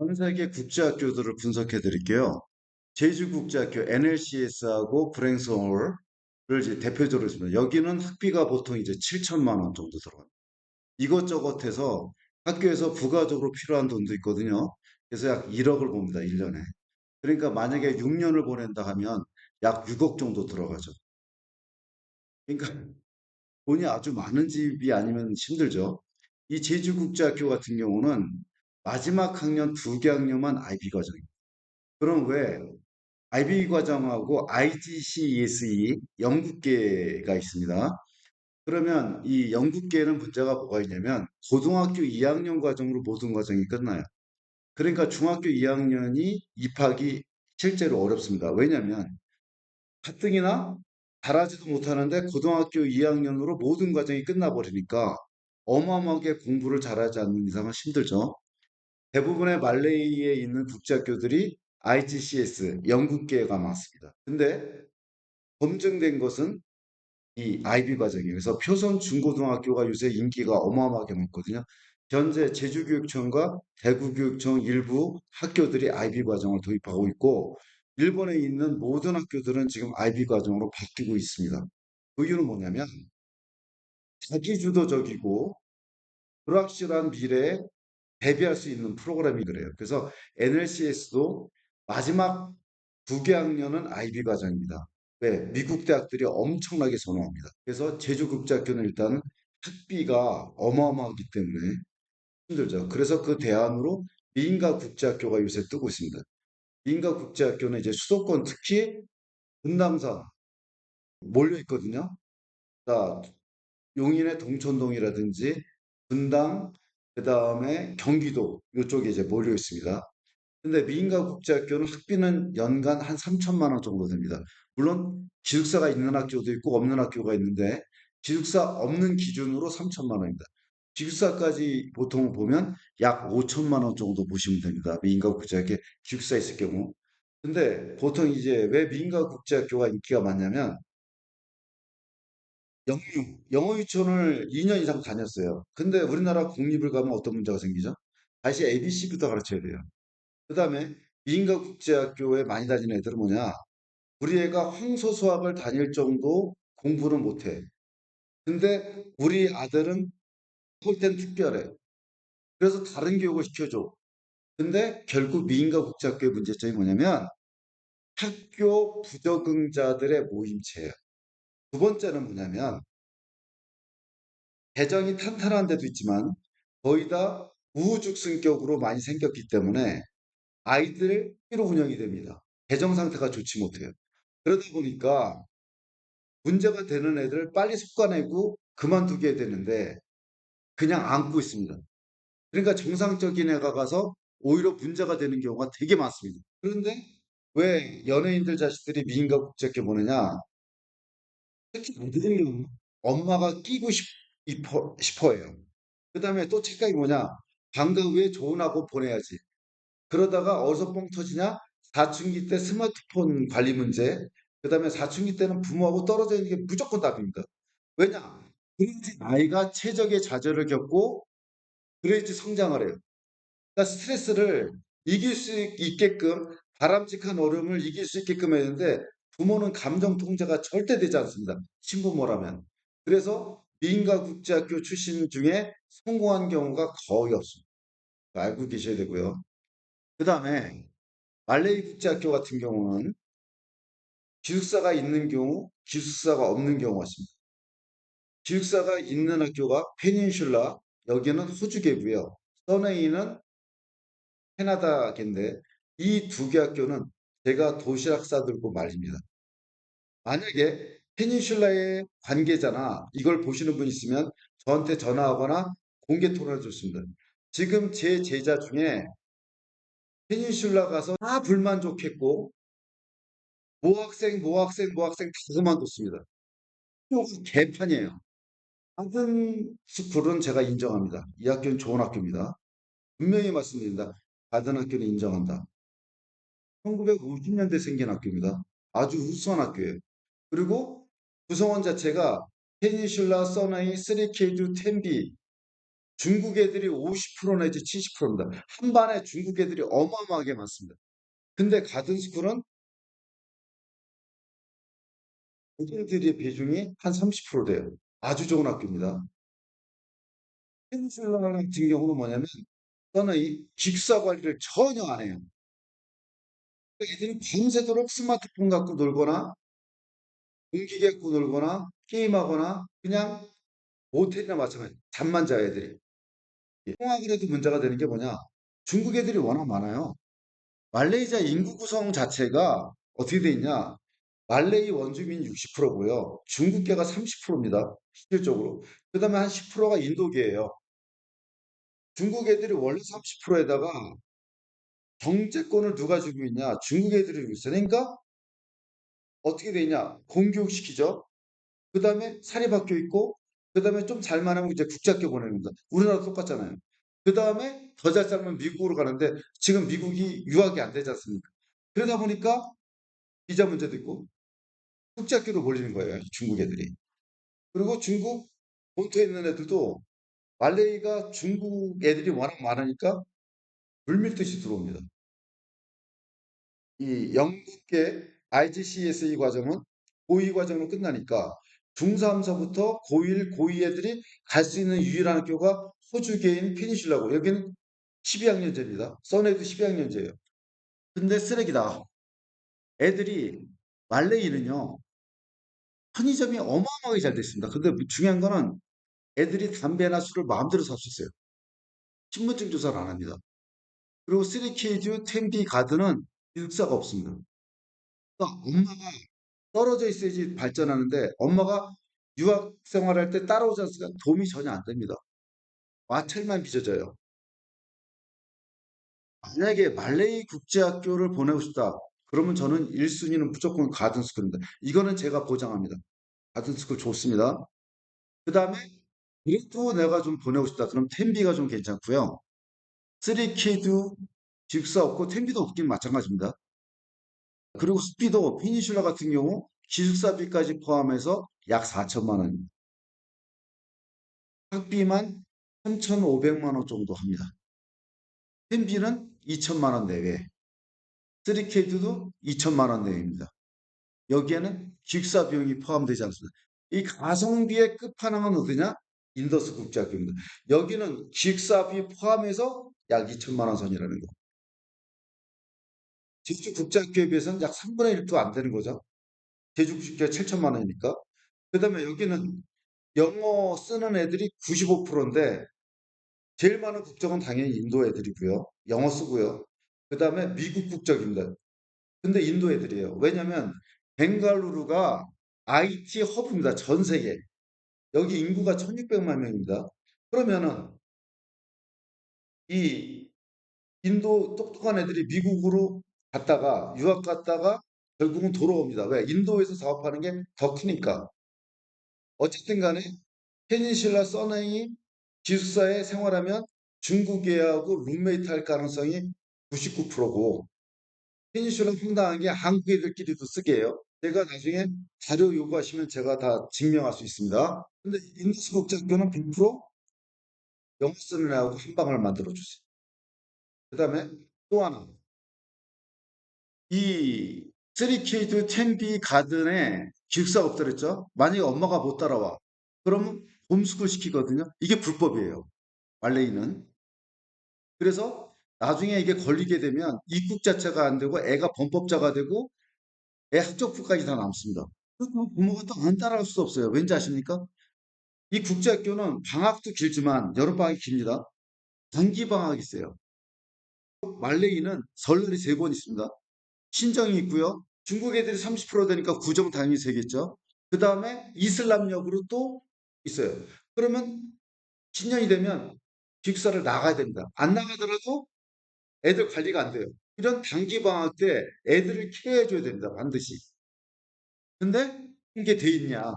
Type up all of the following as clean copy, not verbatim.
전 세계 국제학교들을 분석해 드릴게요. 제주국제학교 NLCS하고 브랭스홀을 이제 대표적으로 있습니다. 여기는 학비가 보통 이제 7천만 원 정도 들어요. 이것저것 해서 학교에서 부가적으로 필요한 돈도 있거든요. 그래서 약 1억을 봅니다. 1년에. 그러니까 만약에 6년을 보낸다 하면 약 6억 정도 들어가죠. 그러니까 돈이 아주 많은 집이 아니면 힘들죠. 이 제주국제학교 같은 경우는 마지막 학년 2개 학년만 IB 과정입니다. 그럼 왜 IB 과정하고 IGCSE 영국계가 있습니다. 그러면 이 영국계는 문제가 뭐가 있냐면 고등학교 2학년 과정으로 모든 과정이 끝나요. 그러니까 중학교 2학년이 입학이 실제로 어렵습니다. 왜냐하면 가뜩이나 잘하지도 못하는데 고등학교 2학년으로 모든 과정이 끝나버리니까 어마어마하게 공부를 잘하지 않는 이상은 힘들죠. 대부분의 말레이에 있는 국제학교들이 IGCS, 영국계가 많습니다. 근데 검증된 것은 이 IB 과정이에요. 그래서 표선 중고등학교가 요새 인기가 어마어마하게 많거든요. 현재 제주교육청과 대구교육청 일부 학교들이 IB 과정을 도입하고 있고, 일본에 있는 모든 학교들은 지금 IB 과정으로 바뀌고 있습니다. 그 이유는 뭐냐면, 자기주도적이고 불확실한 미래에 대비할 수 있는 프로그램이 그래요. 그래서 NLCS도 마지막 2개 학년은 IB 과정입니다. 왜? 미국 대학들이 엄청나게 선호합니다. 그래서 제주국제학교는 일단 학비가 어마어마하기 때문에 힘들죠. 그래서 그 대안으로 미인가 국제학교가 요새 뜨고 있습니다. 미인가 국제학교는 이제 수도권 특히 분당선 몰려 있거든요. 자, 용인의 동천동이라든지 분당, 그 다음에 경기도 이쪽에 이제 몰려 있습니다. 근데 미인가 국제학교는 학비는 연간 한 3천만 원 정도 됩니다. 물론 기숙사가 있는 학교도 있고 없는 학교가 있는데 기숙사 없는 기준으로 3천만 원입니다. 기숙사까지 보통 보면 약 5천만 원 정도 보시면 됩니다. 미인가 국제학교 기숙사 있을 경우. 근데 보통 이제 왜 미인가 국제학교가 인기가 많냐면 영어 유치원을 2년 이상 다녔어요. 근데 우리나라 공립을 가면 어떤 문제가 생기죠? 다시 ABC부터 가르쳐야 돼요. 그 다음에 미인가 국제학교에 많이 다니는 애들은 뭐냐? 우리 애가 황소수학을 다닐 정도 공부는 못해. 근데 우리 아들은 볼 땐 특별해. 그래서 다른 교육을 시켜줘. 근데 결국 미인가 국제학교의 문제점이 뭐냐면 학교 부적응자들의 모임체예요. 두 번째는 뭐냐면 재정이 탄탄한 데도 있지만 거의 다 우후죽순격으로 많이 생겼기 때문에 아이들 피로 운영이 됩니다. 재정 상태가 좋지 못해요. 그러다 보니까 문제가 되는 애들을 빨리 솎아내고 그만두게 되는데 그냥 안고 있습니다. 그러니까 정상적인 애가 가서 오히려 문제가 되는 경우가 되게 많습니다. 그런데 왜 연예인들 자식들이 미인가 국제학교 보내냐? 특히 아들의 경우 엄마가 끼고 싶어해요. 그 다음에 또 착각이 뭐냐? 방과 후에 좋은 학원 보내야지. 그러다가 어디서 뻥 터지냐? 사춘기 때 스마트폰 관리 문제, 그 다음에 사춘기 때는 부모하고 떨어져 있는 게 무조건 답입니다. 왜냐? 그래야지 아이가 최적의 좌절을 겪고 그래야지 성장을 해요. 그러니까 스트레스를 이길 수 있게끔 바람직한 어려움을 이길 수 있게끔 해야 되는데 부모는 감정 통제가 절대 되지 않습니다. 친부모라면. 그래서 미인가 국제학교 출신 중에 성공한 경우가 거의 없습니다. 알고 계셔야 되고요. 그 다음에 말레이 국제학교 같은 경우는 기숙사가 있는 경우, 기숙사가 없는 경우가 있습니다. 기숙사가 있는 학교가 페닌슐라, 여기는 호주계고요. 써네이는 캐나다계인데 이 2개 학교는 제가 도시락 싸들고 말입니다. 만약에 페닌슐라의 관계자나 이걸 보시는 분 있으면 저한테 전화하거나 공개 토론해 줬습니다. 지금 제 제자 중에 페닌슐라 가서 다 불만족했고 모학생 다 그만뒀습니다. 학교가 개판이에요. 가든 스쿨은 제가 인정합니다. 이 학교는 좋은 학교입니다. 분명히 말씀드립니다. 가든 학교는 인정한다. 1950년대 생긴 학교입니다. 아주 우수한 학교예요. 그리고 구성원 자체가 페니슐라, 써나이, 3K주, 텐비 중국 애들이 50% 내지 70%입니다. 한 반에 중국 애들이 어마어마하게 많습니다. 근데 가든스쿨은 애들의 비중이 한 30% 돼요. 아주 좋은 학교입니다. 페닌슐라 같은 경우는 뭐냐면 저는 이 기숙사 관리를 전혀 안 해요. 애들이 밤새도록 스마트폰 갖고 놀거나 공기 갖고 놀거나 게임하거나 그냥 모텔이나 마찬가지 잠만 자요 애들이. 통학을 해도 문제가 되는 게 뭐냐? 중국 애들이 워낙 많아요. 말레이시아 인구 구성 자체가 어떻게 돼 있냐? 말레이 원주민 60%고요. 중국계가 30%입니다. 실질적으로. 그다음에 한 10%가 인도계예요. 중국 애들이 원래 30%에다가 경제권을 누가 주고 있냐? 중국 애들이 주고 있어요. 그러니까 어떻게 돼 있냐? 공교육시키죠. 그다음에 사립학교 있고 그다음에 좀 잘만하면 이제 국제학교 보내는 겁니다. 우리나라 똑같잖아요. 그다음에 더 잘 살면 미국으로 가는데 지금 미국이 유학이 안 되지 않습니까? 그러다 보니까 비자 문제도 있고 국제학교로 몰리는 거예요. 중국 애들이. 그리고 중국 본토에 있는 애들도 말레이가 중국 애들이 워낙 많으니까 물밀듯이 들어옵니다. 이 영국계 IGCSE 과정은 고2 과정으로 끝나니까 중3서부터 고1, 고2 애들이 갈 수 있는 유일한 학교가 호주계인 페니슐라고 여기는 12학년제입니다. 써내도 12학년제예요. 근데 쓰레기다. 애들이 말레이는요. 편의점이 어마어마하게 잘 돼 있습니다. 근데 중요한 거는 애들이 담배나 술을 마음대로 살 수 있어요. 신분증 조사를 안 합니다. 그리고 3K즈, 10B 가드는 기숙사가 없습니다. 그러니까 엄마가 떨어져 있어야지 발전하는데 엄마가 유학 생활할 때 따라오지 않으니까 도움이 전혀 안 됩니다. 마찰만 빚어져요. 만약에 말레이 국제학교를 보내고 싶다. 그러면 저는 1순위는 무조건 가든스쿨입니다. 이거는 제가 보장합니다. 가든스쿨 좋습니다. 그 다음에 그래도 내가 좀 보내고 싶다. 그럼 텐비가 좀 괜찮고요. 3K도 기숙사 없고 텐비도 없긴 마찬가지입니다. 그리고 습비도 페니슐라 같은 경우 기숙사비까지 포함해서 약 4천만 원입니다. 학비만 3,500만 원 정도 합니다. 텐비는 2천만 원 내외, 3K도 2천만 원 내외입니다. 여기에는 기숙사 비용이 포함되지 않습니다. 이 가성비의 끝판왕은 어디냐? 인더스 국제학교입니다. 여기는 기숙사비 포함해서 약 2천만 원 선이라는 거. 제주 국제학교에 비해서는 약 3분의 1도 안 되는 거죠. 제주 국제학교 7천만 원이니까. 그다음에 여기는 영어 쓰는 애들이 95%인데 제일 많은 국적은 당연히 인도 애들이고요. 영어 쓰고요. 그다음에 미국 국적입니다. 근데 인도 애들이에요. 왜냐면 벵갈루루가 IT 허브입니다. 전 세계. 여기 인구가 1600만 명입니다. 그러면은 이 인도 똑똑한 애들이 미국으로 갔다가 유학 갔다가 결국은 돌아옵니다. 왜? 인도에서 사업하는 게 더 크니까. 어쨌든 간에 페닌슐라 써네이 기숙사에 생활하면 중국 애하고 룸메이트 할 가능성이 99%고 페닌슐라 황당한 게 한국 애들끼리도 쓰게 해요. 제가 나중에 자료 요구하시면 제가 다 증명할 수 있습니다. 근데 인도스 국제학교는 100% 영어 쓰는 애하고 한 방을 만들어 주세요. 그다음에 또 하나 이 3K도 10B 가든에 기숙사가 없다 그랬죠? 만약에 엄마가 못 따라와. 그러면 홈스쿨 시키거든요. 이게 불법이에요. 말레이는. 그래서 나중에 이게 걸리게 되면 입국 자체가 안 되고 애가 범법자가 되고 애 학적부까지 다 남습니다. 그럼 부모가 또 안 따라갈 수 없어요. 왠지 아십니까? 이 국제학교는 방학도 길지만 여름방학이 깁니다. 단기 방학이 있어요. 말레이는 설날이 3번 있습니다. 신정이 있고요. 중국 애들이 30% 되니까 구정 당연히 세겠죠. 그 다음에 이슬람역으로 또 있어요. 그러면 신년이 되면 기숙사를 나가야 됩니다. 안 나가더라도 애들 관리가 안 돼요. 이런 단기 방학 때 애들을 케어해줘야 됩니다. 반드시. 근데 이게 돼 있냐?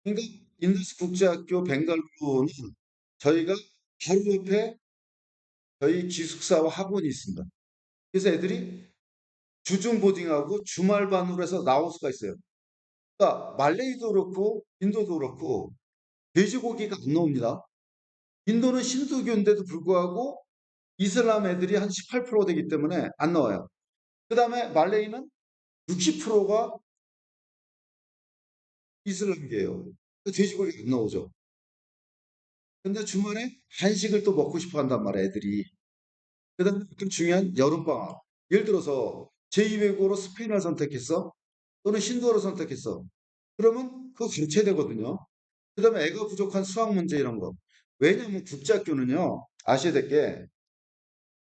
그러니까 인더스 국제학교 벵갈루는 저희가 바로 옆에 저희 기숙사와 학원이 있습니다. 그래서 애들이 주중 보딩하고 주말반으로 해서 나올 수가 있어요. 그러니까 말레이도 그렇고 인도도 그렇고 돼지고기가 안 나옵니다. 인도는 힌두교인데도 불구하고 이슬람 애들이 한 18% 되기 때문에 안 나와요. 그 다음에 말레이는 60%가 이슬람교예요. 돼지고기 안 나오죠. 근데 주말에 한식을 또 먹고 싶어 한단 말이야, 애들이. 그 다음에 좀 중요한 여름방학. 예를 들어서 제2외국어로 스페인어를 선택했어. 또는 힌두어를 선택했어. 그러면 그거 가르쳐야 되거든요. 그 다음에 애가 부족한 수학 문제 이런 거. 왜냐하면 국제학교는요, 아셔야 될 게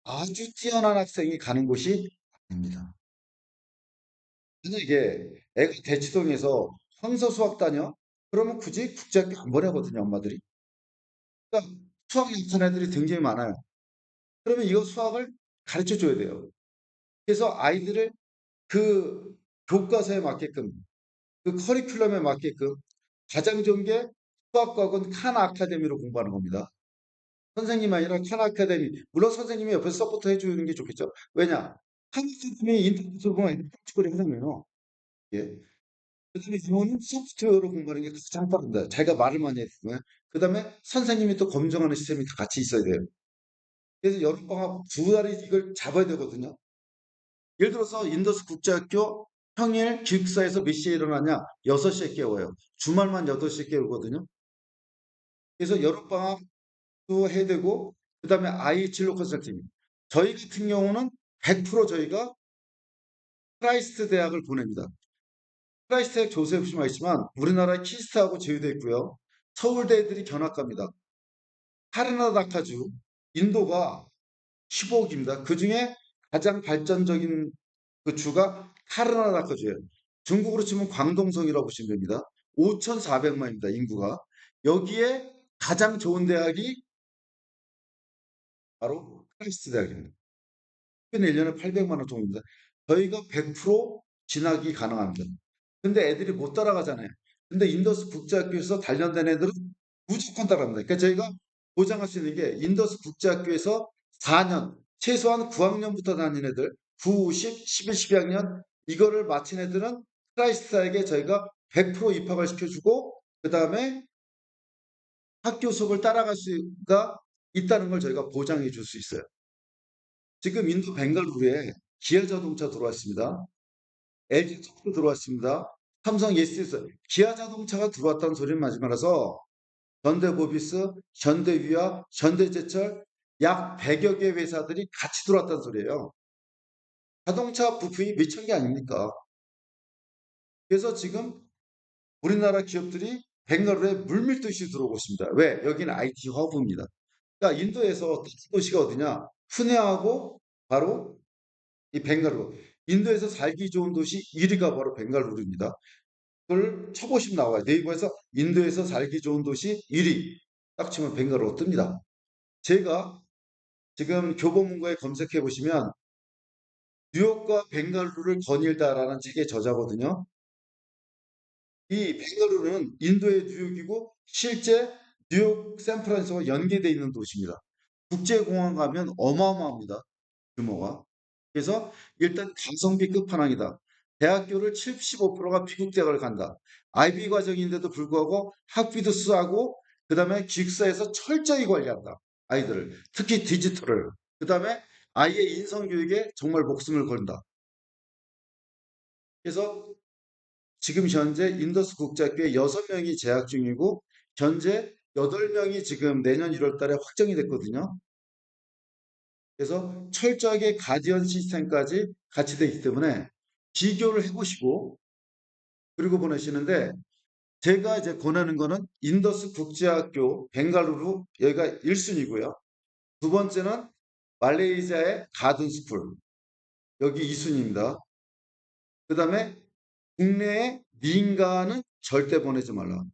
아주 뛰어난 학생이 가는 곳이 아닙니다. 만약에 애가 대치동에서 황서 수학 다녀? 그러면 굳이 국제학교 안 보내거든요, 엄마들이. 그러니까 수학 약한 애들이 굉장히 많아요. 그러면 이거 수학을 가르쳐 줘야 돼요. 그래서 아이들을 그 교과서에 맞게끔, 그 커리큘럼에 맞게끔 가장 좋은 게 수학과학은 칸 아카데미로 공부하는 겁니다. 선생님 아니라 칸 아카데미. 물론 선생님이 옆에서 서포트 해주는 게 좋겠죠. 왜냐? 칸 아카데미 인터넷으로 보면 praktik을 하잖아요. 예. 그다음에 영어는 소프트웨어로 공부하는 게 가장 빠릅니다. 자기가 말을 많이 했으면. 그다음에 선생님이 또 검증하는 시스템이 다 같이 있어야 돼요. 그래서 여름방학 두 달이 이걸 잡아야 되거든요. 예를 들어서 인더스 국제학교 평일 기숙사에서 몇 시에 일어나냐? 6시에 깨워요. 주말만 8시에 깨우거든요. 그래서 여름방학도 해야 되고, 그 다음에 아이 진로 컨설팅. 저희 같은 경우는 100% 저희가 크라이스트 대학을 보냅니다. 크라이스트 대학 조세 없이 말했지만 우리나라에 키스트하고 제휴되어 있고요. 서울대 애들이 견학갑니다. 하르나다카주, 인도가 15억입니다. 그 중에 가장 발전적인 그 주가 카르나다카주예요. 중국으로 치면 광동성이라고 보시면 됩니다. 5,400만입니다. 인구가. 여기에 가장 좋은 대학이 바로 크라이스트 대학입니다. 1년에 800만 원 정도입니다. 저희가 100% 진학이 가능합니다. 근데 애들이 못 따라가잖아요. 근데 인더스 국제학교에서 단련된 애들은 무조건 따라갑니다. 그러니까 저희가 보장할 수 있는 게 인더스 국제학교에서 4년, 최소한 9학년부터 다닌 애들, 9, 10, 11, 12학년 이거를 마친 애들은 크라이스트에게 저희가 100% 입학을 시켜주고 그 다음에 학교 수업을 따라갈 수가 있다는 걸 저희가 보장해 줄 수 있어요. 지금 인도 벵갈루루에 기아 자동차 들어왔습니다. LG도 들어왔습니다. 삼성 예스에서 기아 자동차가 들어왔다는 소리는 마지 말아서 현대모비스, 현대위아, 현대제철 약 100여 개 회사들이 같이 들어왔다는 소리예요. 자동차 부품이 몇천 개 아닙니까? 그래서 지금 우리나라 기업들이 벵갈루루에 물밀듯이 들어오고 있습니다. 왜? 여기는 IT 허브입니다. 그러니까 인도에서 도시가 어디냐? 푸네하고 바로 이 벵갈루루. 인도에서 살기 좋은 도시 1위가 바로 벵갈루루입니다. 그걸 쳐보시면 나와요. 네이버에서 인도에서 살기 좋은 도시 1위. 딱 치면 벵갈루루 뜹니다. 제가 지금 교보문고에 검색해 보시면 뉴욕과 벵갈루루를 거닐다라는 책의 저자거든요. 이 벵갈루루는 인도의 뉴욕이고 실제 뉴욕 샌프란시스코가 연계되어 있는 도시입니다. 국제공항 가면 어마어마합니다. 규모가. 그래서 일단 가성비 끝판왕이다. 대학교를 75%가 미국 대학을 간다. IB 과정인데도 불구하고 학비도 싸고 그다음에 기숙사에서 철저히 관리한다. 아이들을. 특히 디지털을. 그다음에 아이의 인성교육에 정말 목숨을 걸다. 그래서 지금 현재 인더스 국제학교에 6명이 재학 중이고 현재 8명이 지금 내년 1월 달에 확정이 됐거든요. 그래서 철저하게 가디언 시스템까지 같이 되어 있기 때문에 비교를 해보시고 그리고 보내시는데 제가 이제 권하는 거는 인더스 국제학교 벵갈루루 여기가 1순위고요. 두 번째는 말레이시아의 가든스쿨 여기 2순위입니다. 그 다음에 국내에 민가는 절대 보내지 말라.